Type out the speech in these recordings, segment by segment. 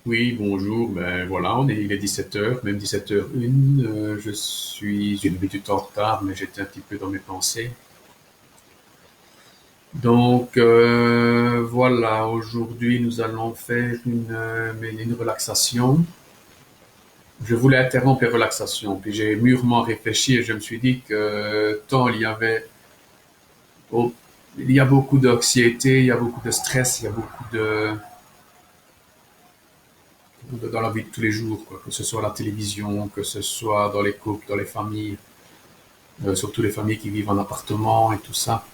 Oui, bonjour. Ben voilà, il est 17 heures, même 17h01. J'ai une minute en retard, mais j'étais un petit peu dans mes pensées. Donc voilà, aujourd'hui nous allons faire une relaxation. Je voulais interrompre les relaxations, puis j'ai mûrement réfléchi et je me suis dit que tant oh, il y a beaucoup d'anxiété, il y a beaucoup de stress, il y a beaucoup dans la vie de tous les jours, quoi, que ce soit à la télévision, que ce soit dans les couples, dans les familles, surtout les familles qui vivent en appartement et tout ça,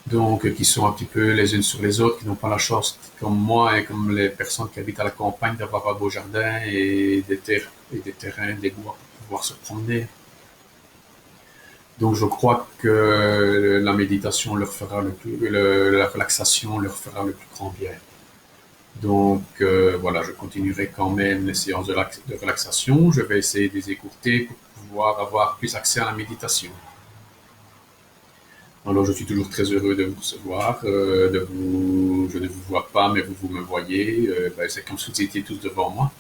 donc qui sont un petit peu les unes sur les autres, qui n'ont pas la chance, comme moi et comme les personnes qui habitent à la campagne, d'avoir un beau jardin et des terres et des terrains, des bois pour pouvoir se promener. Donc je crois que la méditation leur fera la relaxation leur fera le plus grand bien. Donc voilà, je continuerai quand même les séances de relaxation. Je vais essayer de les écouter pour pouvoir avoir plus accès à la méditation. Alors je suis toujours très heureux de vous recevoir, je ne vous vois pas, mais vous me voyez. Ben, c'est comme si vous étiez tous devant moi.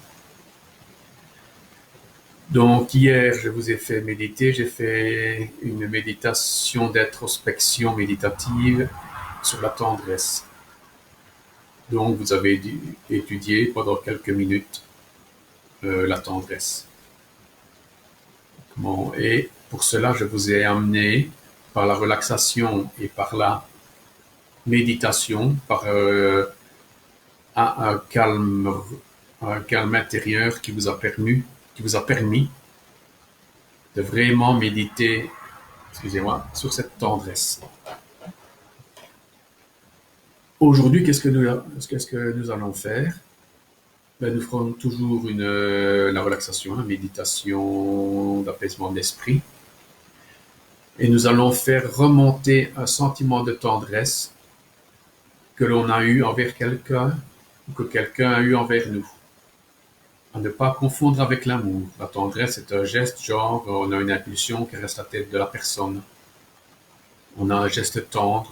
Donc hier, je vous ai fait méditer, j'ai fait une méditation d'introspection méditative sur la tendresse. Donc vous avez étudié pendant quelques minutes la tendresse. Bon, et pour cela, je vous ai amené par la relaxation et par la méditation, par un calme, un calme intérieur qui vous a permis de vraiment méditer, excusez-moi, sur cette tendresse. Aujourd'hui, qu'est-ce que nous allons faire? Ben, nous ferons toujours la relaxation, la méditation d'apaisement de l'esprit. Et nous allons faire remonter un sentiment de tendresse que l'on a eu envers quelqu'un ou que quelqu'un a eu envers nous. À ne pas confondre avec l'amour. La tendresse est un geste genre on a une impulsion qui reste à la tête de la personne. On a un geste tendre,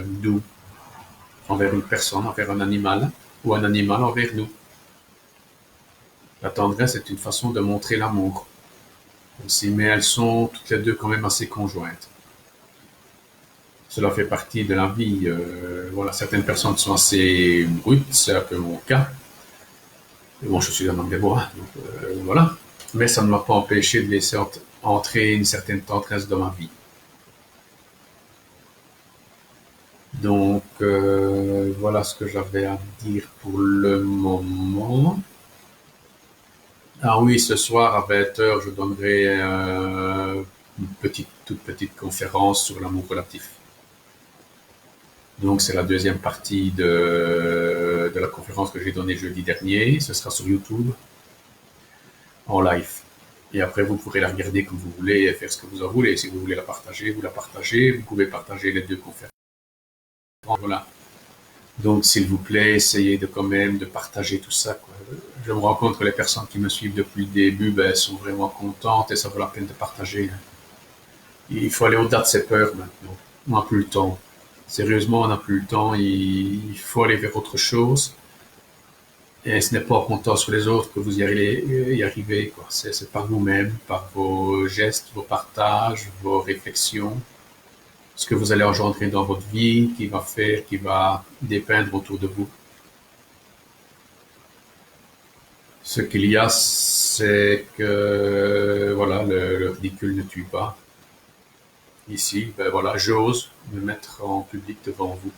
doux, envers une personne, envers un animal, ou un animal envers nous. La tendresse est une façon de montrer l'amour aussi, mais elles sont toutes les deux quand même assez conjointes. Cela fait partie de la vie. Voilà, certaines personnes sont assez brutes, c'est un peu mon cas. Bon, je suis un homme des bois, donc voilà. Mais ça ne m'a pas empêché de laisser entrer une certaine tendresse dans ma vie. Donc voilà ce que j'avais à dire pour le moment. Ah oui, ce soir à 20h, je donnerai toute petite conférence sur l'amour relatif. Donc c'est la deuxième partie de la conférence que j'ai donnée jeudi dernier. Ce sera sur YouTube, en live. Et après, vous pourrez la regarder comme vous voulez et faire ce que vous en voulez. Si vous voulez la partager, vous la partagez. Vous pouvez partager les deux conférences. Voilà. Donc, s'il vous plaît, essayez de quand même de partager tout ça, quoi. Je me rends compte que les personnes qui me suivent depuis le début, ben, sont vraiment contentes et ça vaut la peine de partager. Il faut aller au-delà de ses peurs maintenant. On n'a plus le temps. Sérieusement, on n'a plus le temps. Il faut aller vers autre chose. Et ce n'est pas en comptant sur les autres que vous y arrivez, quoi. C'est par vous-même, par vos gestes, vos partages, vos réflexions, ce que vous allez engendrer dans votre vie, qui va dépeindre autour de vous. Ce qu'il y a, c'est que voilà, le ridicule ne tue pas. Ici, ben voilà, j'ose me mettre en public devant vous.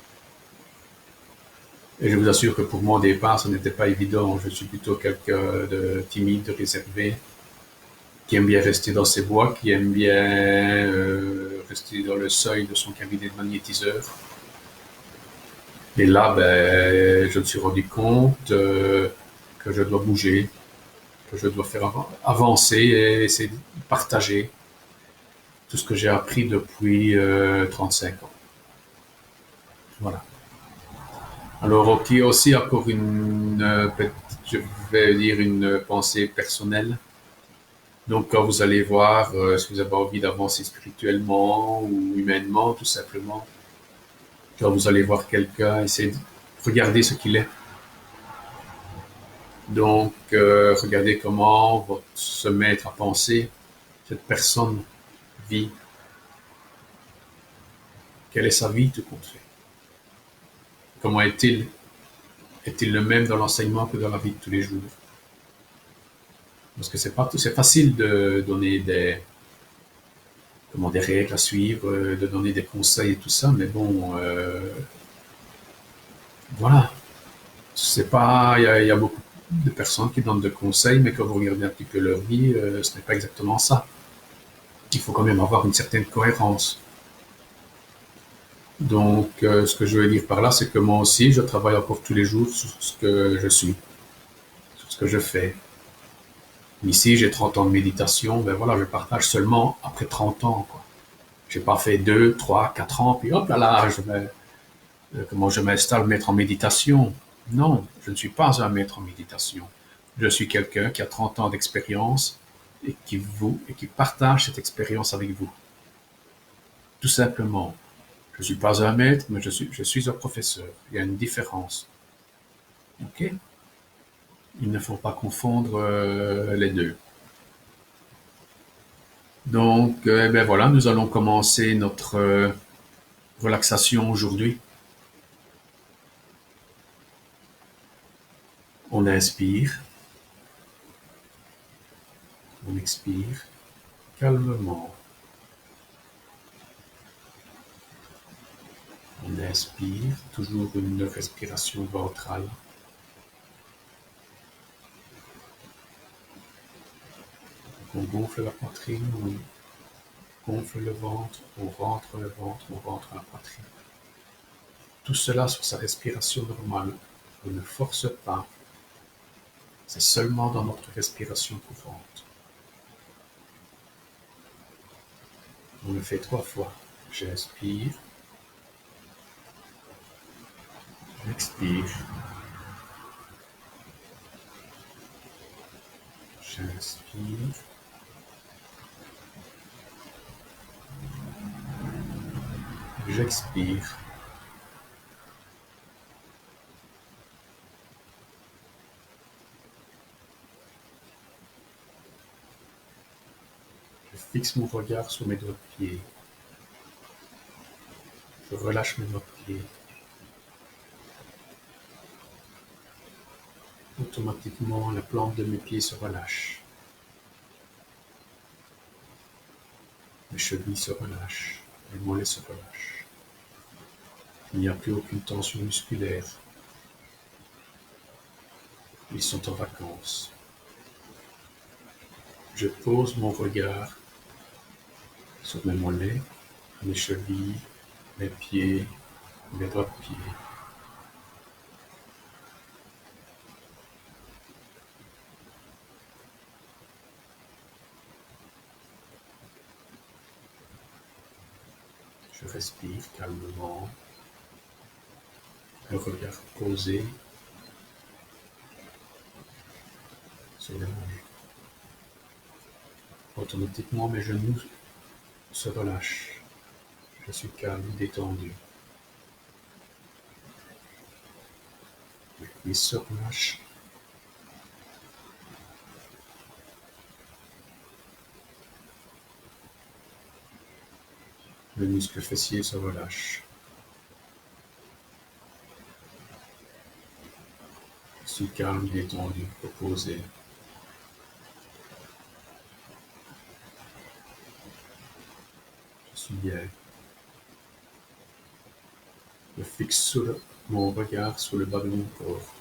Et je vous assure que pour moi, au départ, ce n'était pas évident. Je suis plutôt quelqu'un de timide, de réservé, qui aime bien rester dans ses bois, qui aime bien rester dans le seuil de son cabinet de magnétiseur. Et là, ben, je me suis rendu compte que je dois bouger, que je dois faire avancer et essayer de partager tout ce que j'ai appris depuis 35 ans. Voilà. Alors, ok, aussi encore je vais dire une pensée personnelle. Donc, quand vous allez voir, si vous avez envie d'avancer spirituellement ou humainement, tout simplement, quand vous allez voir quelqu'un, essayez de regarder ce qu'il est. Donc, regardez comment ce maître à penser, cette personne vit. Quelle est sa vie tout compte fait? Comment est-il? Est-il le même dans l'enseignement que dans la vie de tous les jours? Parce que c'est facile de donner des règles à suivre, de donner des conseils et tout ça, mais bon, voilà. C'est pas, il y a beaucoup de personnes qui donnent des conseils, mais quand vous regardez un petit peu leur vie, ce n'est pas exactement ça. Il faut quand même avoir une certaine cohérence. Donc, ce que je veux dire par là, c'est que moi aussi, je travaille encore tous les jours sur ce que je suis, sur ce que je fais. Ici, j'ai 30 ans de méditation, ben voilà, je partage seulement après 30 ans, quoi. J'ai pas fait 2, 3, 4 ans, puis hop là là, comment je m'installe maître en méditation. Non, je ne suis pas un maître en méditation. Je suis quelqu'un qui a 30 ans d'expérience et qui partage cette expérience avec vous. Tout simplement. Je ne suis pas un maître, mais je suis un professeur. Il y a une différence. OK? Il ne faut pas confondre les deux. Donc, ben voilà, nous allons commencer notre relaxation aujourd'hui. On inspire, on expire calmement. On inspire, toujours une respiration ventrale. On gonfle la poitrine, on gonfle le ventre, on rentre le ventre, on rentre la poitrine. Tout cela sur sa respiration normale. On ne force pas. C'est seulement dans notre respiration courante. On le fait 3 fois. J'inspire, j'expire, j'inspire, j'expire. Je fixe mon regard sur mes doigts de pied. Je relâche mes doigts de pied. Automatiquement, la plante de mes pieds se relâche. Mes chevilles se relâchent. Les mollets se relâchent. Il n'y a plus aucune tension musculaire. Ils sont en vacances. Je pose mon regard sur mes mollets, mes chevilles, mes pieds, mes doigts de pied. Je respire calmement, le regard posé sur les mollets. Automatiquement, mes genoux se relâchent. Je suis calme, détendu. Mes cuisses se relâchent. Le muscle fessier se relâche. Je suis calme, détendu, reposé. Je suis bien. Je fixe mon regard sur le bas de mon corps.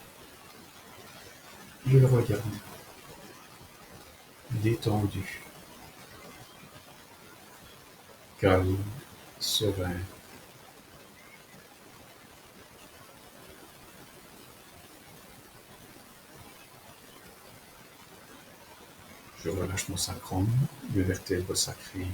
Je le regarde, détendu, calme, serein. Je relâche mon sacrum, mes vertèbres sacrées.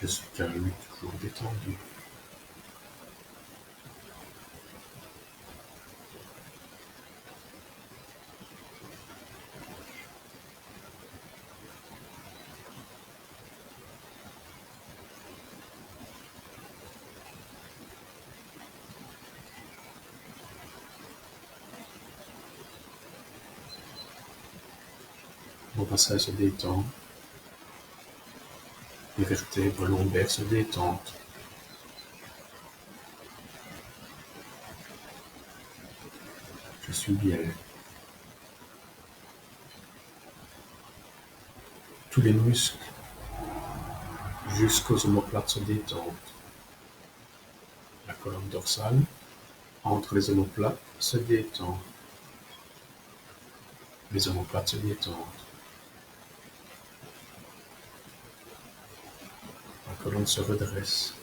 Je suis calme et toujours détendu. Mon passage se détend. Les vertèbres lombaires se détendent. Je suis bien. Tous les muscles jusqu'aux omoplates se détendent. La colonne dorsale, entre les omoplates, se détend. Les omoplates se détendent. La colonne se redresse.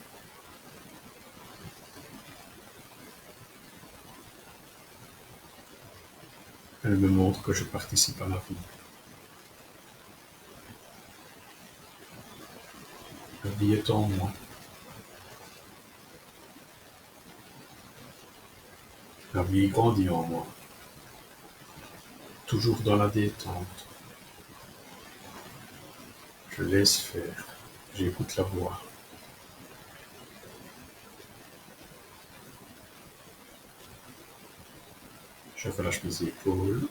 Elle me montre que je participe à la vie. La vie est en moi. La vie grandit en moi. Toujours dans la détente. Je laisse faire. J'écoute la voix. Je relâche mes épaules,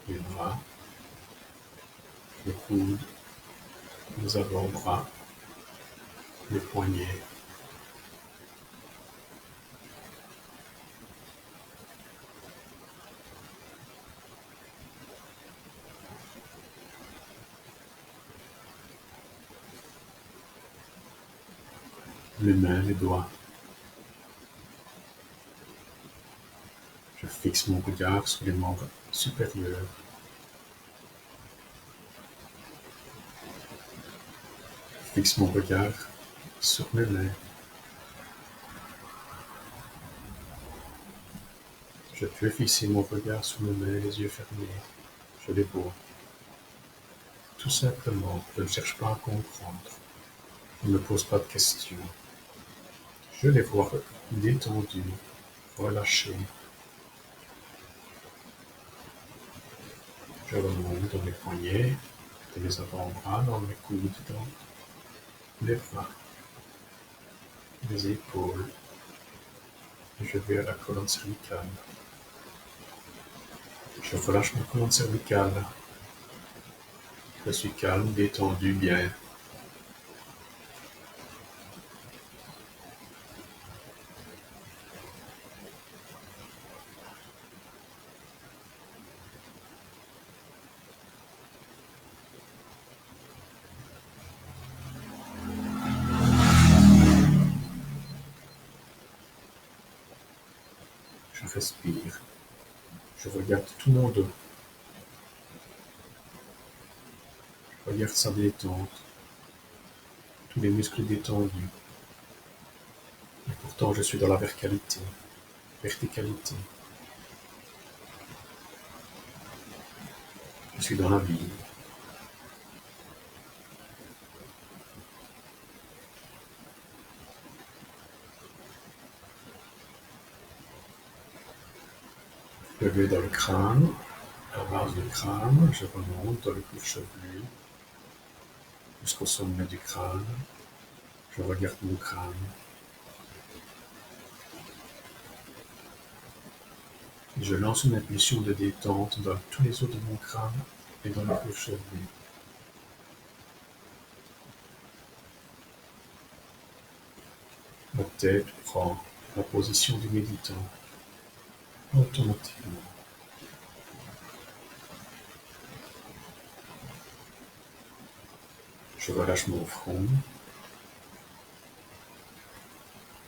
les bras, les coudes, les avant-bras, les poignets. Les mains, les doigts. Je fixe mon regard sur les membres supérieurs. Je fixe mon regard sur mes mains. Je peux fixer mon regard sur mes mains, les yeux fermés. Je les vois. Tout simplement, je ne cherche pas à comprendre. Je ne me pose pas de questions. Je les vois détendus, relâchés. Je remonte dans mes poignets, dans mes avant-bras, dans mes coudes, dans les bras, les épaules. Et je vais à la colonne cervicale. Je relâche ma colonne cervicale. Je suis calme, détendu, bien. Je respire. Je regarde tout mon dos. Je regarde sa détente. Tous les muscles détendus. Et pourtant, je suis dans la verticalité. Je suis dans la vie. Je vais dans le crâne, à la base du crâne, je remonte dans le cuir chevelu, jusqu'au sommet du crâne. Je regarde mon crâne. Et je lance une impulsion de détente dans tous les os de mon crâne et dans le cuir chevelu. Ma tête prend la position du méditant, automatiquement. Je relâche mon front,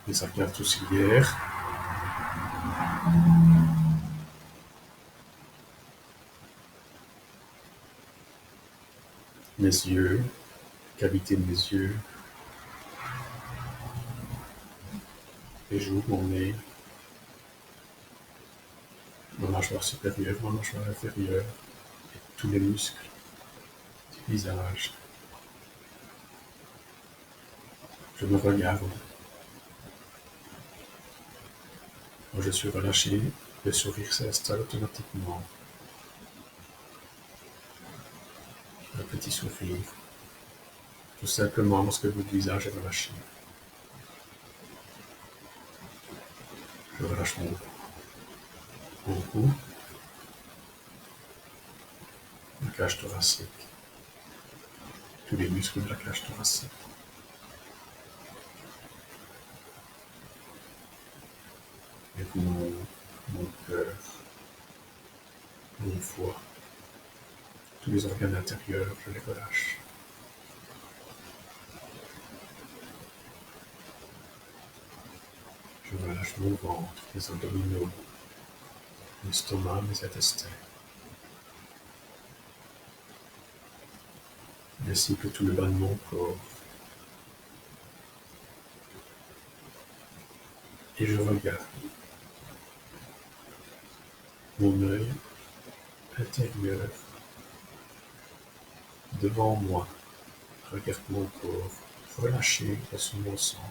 les arcades sourcilières, mes yeux, la cavité de mes yeux, les joues, mon nez, ma mâchoire supérieure, ma mâchoire inférieure, et tous les muscles du visage. Je me regarde. Quand je suis relâché, le sourire s'installe automatiquement. Un petit sourire, tout simplement parce que votre visage est relâché. Je relâche mon cou, cage thoracique, tous les muscles de la cage thoracique. Les poumons, mon cœur, mon foie, tous les organes intérieurs, je les relâche. Je relâche mon ventre, mes abdominaux, l'estomac, mes intestins, ainsi que tout le bas de mon corps. Et je regarde mon œil intérieur devant moi. Je regarde mon corps relâché dans son ensemble.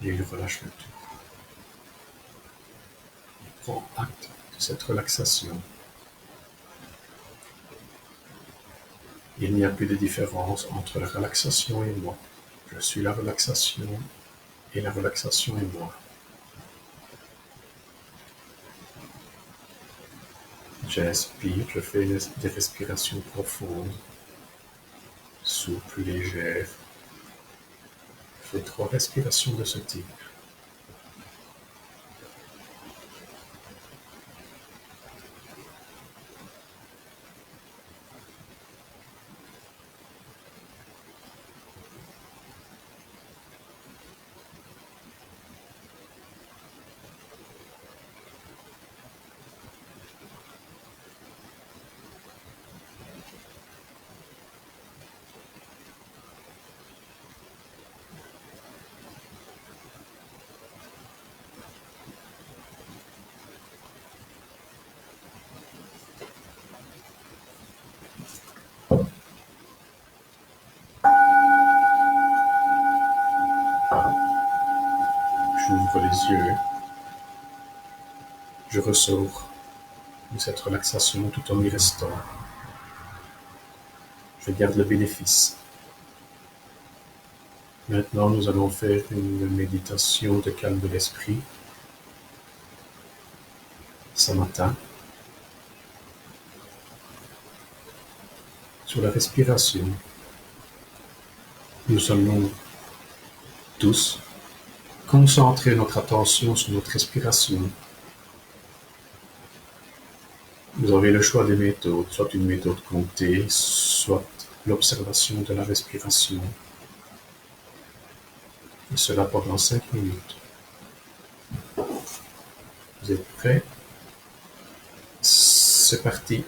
Et il relâche le tout. Il prend acte de cette relaxation. Il n'y a plus de différence entre la relaxation et moi. Je suis la relaxation et la relaxation est moi. J'inspire, je fais des respirations profondes, souples, légères. Je fais 3 respirations de ce type. J'ouvre les yeux. Je ressors de cette relaxation tout en y restant. Je garde le bénéfice. Maintenant, nous allons faire une méditation de calme de l'esprit. Samatha. Sur la respiration. Nous allons tous concentrer notre attention sur notre respiration. Vous avez le choix des méthodes, soit une méthode comptée, soit l'observation de la respiration. Et cela pendant 5 minutes. Vous êtes prêts? C'est parti.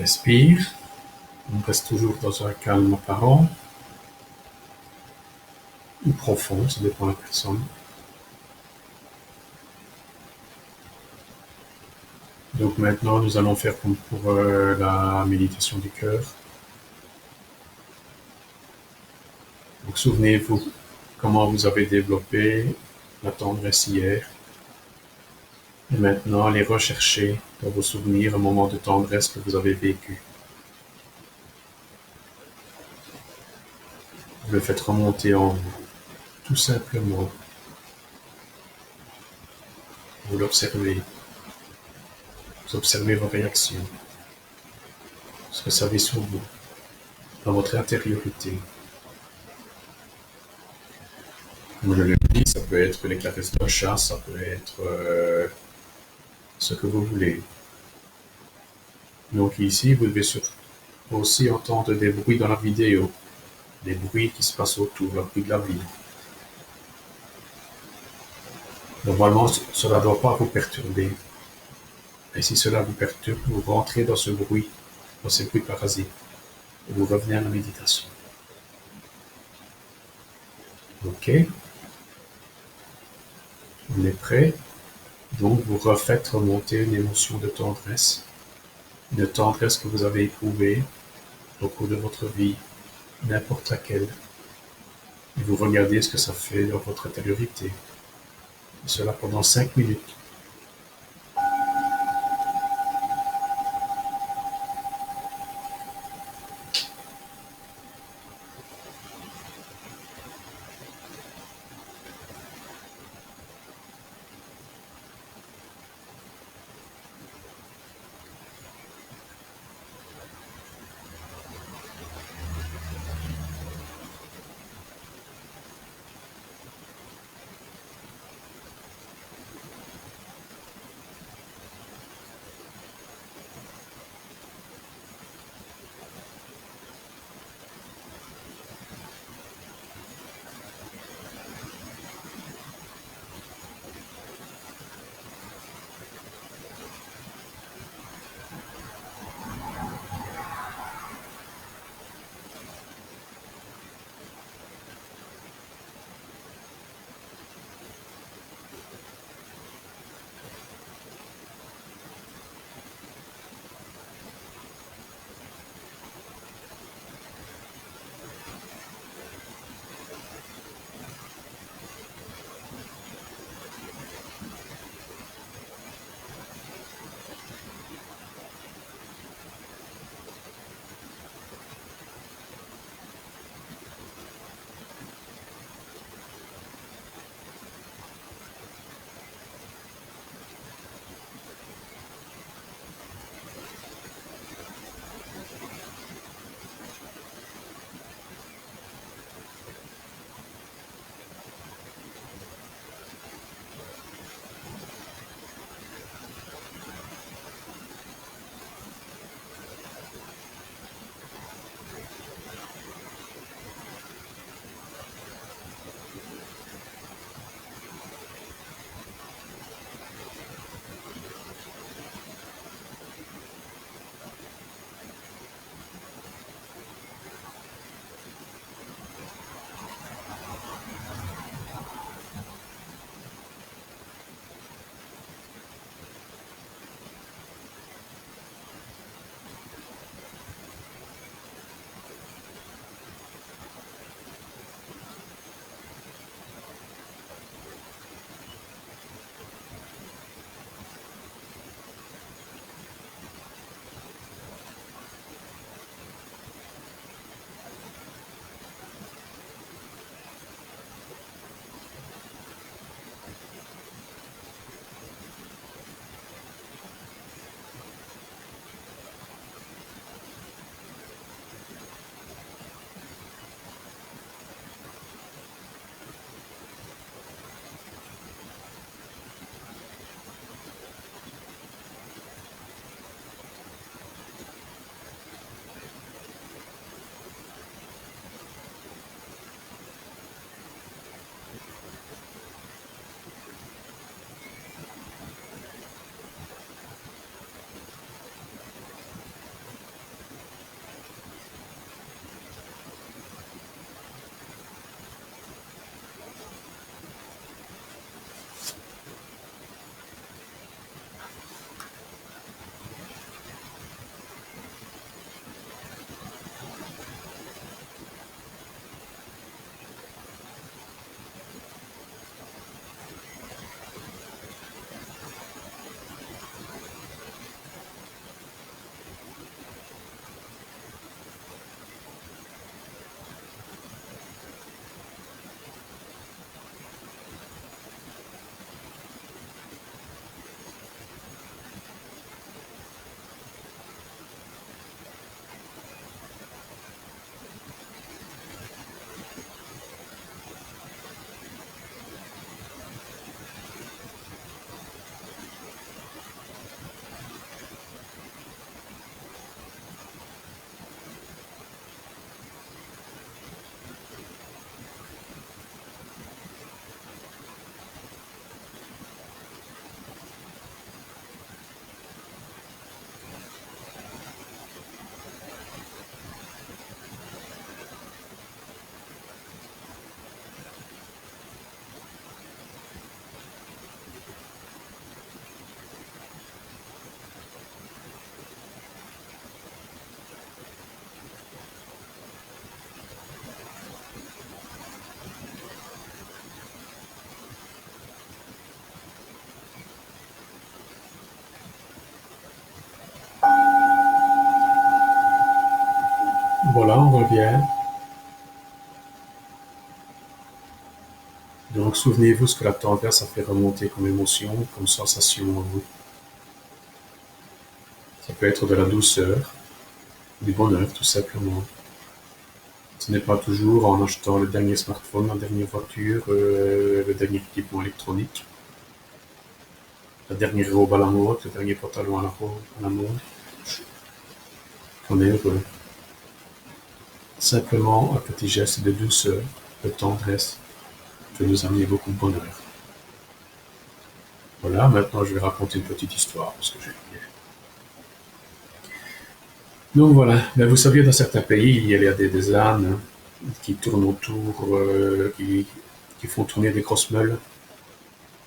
respire. On reste toujours dans un calme apparent ou profond, ça dépend de la personne. Donc maintenant, nous allons faire comme pour la méditation du cœur. Donc souvenez-vous comment vous avez développé la tendresse hier. Et maintenant, allez rechercher dans vos souvenirs un moment de tendresse que vous avez vécu. Vous le faites remonter en vous, tout simplement. Vous l'observez. Vous observez vos réactions. Ce que ça fait sur vous, dans votre intériorité. Comme je le dis, ça peut être les caresses d'un chat, ça peut être ce que vous voulez. Donc ici, vous devez aussi entendre des bruits dans la vidéo, des bruits qui se passent autour, le bruit de la vie. Normalement, cela ne doit pas vous perturber. Et si cela vous perturbe, vous rentrez dans ce bruit, dans ces bruits parasites, et vous revenez à la méditation. Ok? On est prêt? Donc, vous refaites remonter une émotion de tendresse, une tendresse que vous avez éprouvée au cours de votre vie, n'importe laquelle. Et vous regardez ce que ça fait dans votre intériorité. Et cela pendant 5 minutes. revient. Donc, souvenez-vous ce que la tendresse a fait remonter comme émotion, comme sensation en vous. Ça peut être de la douceur, du bonheur, tout simplement. Ce n'est pas toujours en achetant le dernier smartphone, la dernière voiture, le dernier équipement électronique, la dernière robe à la mode, le dernier pantalon à la mode, qu'on est heureux. Simplement un petit geste de douceur, de tendresse, peut nous amener beaucoup de bonheur. Voilà, maintenant je vais raconter une petite histoire, parce que j'ai oublié. Donc voilà, ben, vous savez, dans certains pays, il y a des ânes qui tournent autour, qui font tourner des grosses meules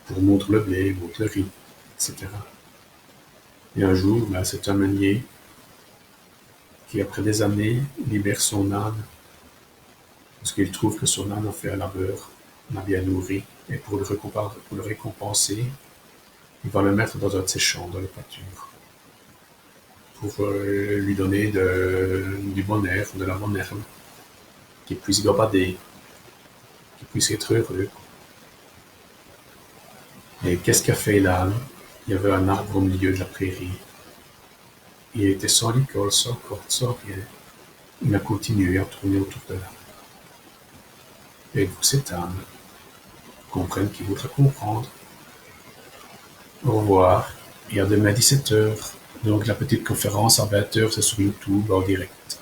pour moudre le blé, moudre le riz, etc. Et un jour, ben, c'est un meunier qui, après des années, libère son âne parce qu'il trouve que son âne a fait un labeur, l'a bien nourri, et pour le récompenser, il va le mettre dans un de ses champs, dans les pâtures, pour lui donner du bon air, de la bonne herbe, qu'il puisse gambader, qu'il puisse être heureux. Et qu'est-ce qu'a fait l'âne? Il y avait un arbre au milieu de la prairie. Il était sans licol, sans corde, sans rien. Il a continué à tourner autour de l'arbre. Et vous, cet âne, comprenne qu'il voudra comprendre. Au revoir. Et à demain 17h. Donc la petite conférence à 20h, c'est sur YouTube en direct.